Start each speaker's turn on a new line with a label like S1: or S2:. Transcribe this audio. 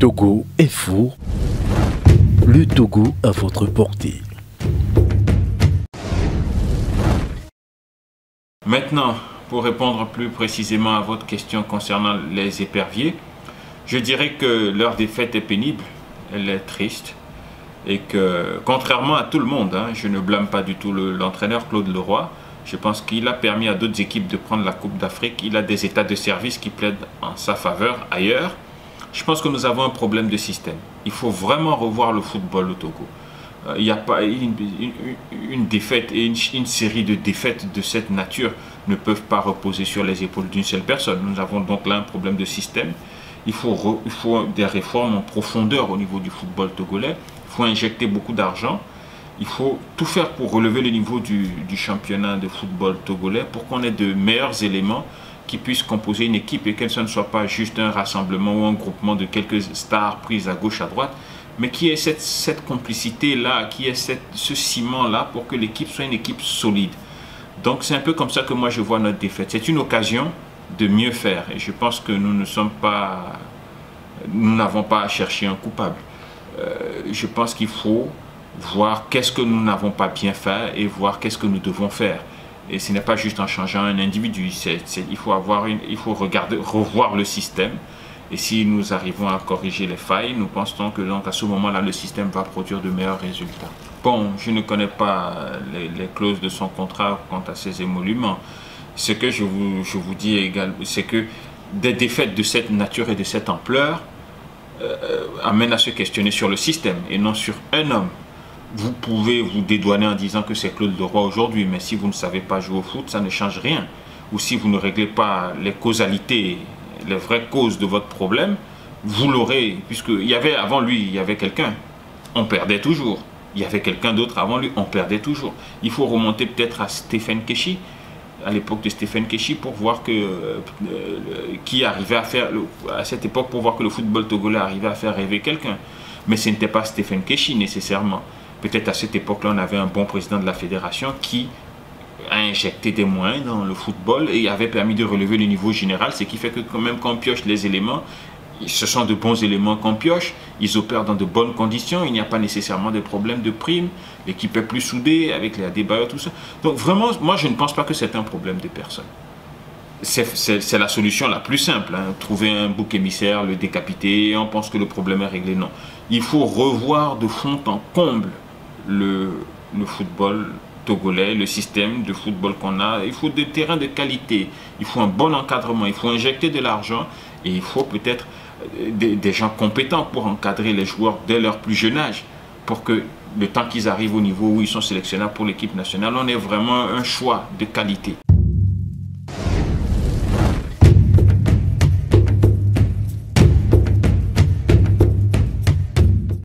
S1: Togo Info, le Togo à votre portée.
S2: Maintenant, pour répondre plus précisément à votre question concernant les éperviers, je dirais que leur défaite est pénible, elle est triste, et que contrairement à tout le monde, je ne blâme pas du tout l'entraîneur Claude Leroy. Je pense qu'il a permis à d'autres équipes de prendre la Coupe d'Afrique. Il a des états de service qui plaident en sa faveur ailleurs. Je pense que nous avons un problème de système. Il faut vraiment revoir le football au Togo. Il n'y a pas une défaite et une série de défaites de cette nature ne peuvent pas reposer sur les épaules d'une seule personne. Nous avons donc là un problème de système. Il faut des réformes en profondeur au niveau du football togolais. Il faut injecter beaucoup d'argent. Il faut tout faire pour relever le niveau du championnat de football togolais pour qu'on ait de meilleurs éléments qui puissent composer une équipe et que ce ne soit pas juste un rassemblement ou un groupement de quelques stars prises à gauche, à droite, mais qui ait cette complicité-là, qui ait ce ciment-là pour que l'équipe soit une équipe solide. Donc c'est un peu comme ça que moi je vois notre défaite. C'est une occasion de mieux faire et je pense que nous n'avons pas à chercher un coupable. Je pense qu'il faut voir qu'est-ce que nous n'avons pas bien fait et voir qu'est-ce que nous devons faire. Et ce n'est pas juste en changeant un individu, il faut revoir le système. Et si nous arrivons à corriger les failles, nous pensons que donc à ce moment-là, le système va produire de meilleurs résultats. Bon, je ne connais pas les clauses de son contrat quant à ces émoluments. Ce que je vous dis également, c'est que des défaites de cette nature et de cette ampleur amènent à se questionner sur le système et non sur un homme. Vous pouvez vous dédouaner en disant que c'est Claude Leroy aujourd'hui, mais si vous ne savez pas jouer au foot, ça ne change rien. Ou si vous ne réglez pas les causalités, les vraies causes de votre problème, vous l'aurez, puisqu'il y avait avant lui, il y avait quelqu'un, on perdait toujours. Il y avait quelqu'un d'autre avant lui, on perdait toujours. Il faut remonter peut-être à Stephen Keshi, à l'époque de Stephen Keshi, pour voir qui arrivait à faire, à cette époque, pour voir que le football togolais arrivait à faire rêver quelqu'un. Mais ce n'était pas Stephen Keshi nécessairement. Peut-être à cette époque-là, on avait un bon président de la fédération qui a injecté des moyens dans le football et avait permis de relever le niveau général, ce qui fait que quand même quand on pioche les éléments, ce sont de bons éléments qu'on pioche, ils opèrent dans de bonnes conditions, il n'y a pas nécessairement de problème de prime, l'équipe est plus soudée avec les ADBA, tout ça. Donc vraiment, moi je ne pense pas que c'est un problème de personne. C'est la solution la plus simple, trouver un bouc émissaire, le décapiter, on pense que le problème est réglé. Non, il faut revoir de fond en comble le football togolais, le système de football qu'on a. Il faut des terrains de qualité, il faut un bon encadrement, il faut injecter de l'argent et il faut peut-être des gens compétents pour encadrer les joueurs dès leur plus jeune âge, pour que le temps qu'ils arrivent au niveau où ils sont sélectionnables pour l'équipe nationale, on ait vraiment un choix de qualité.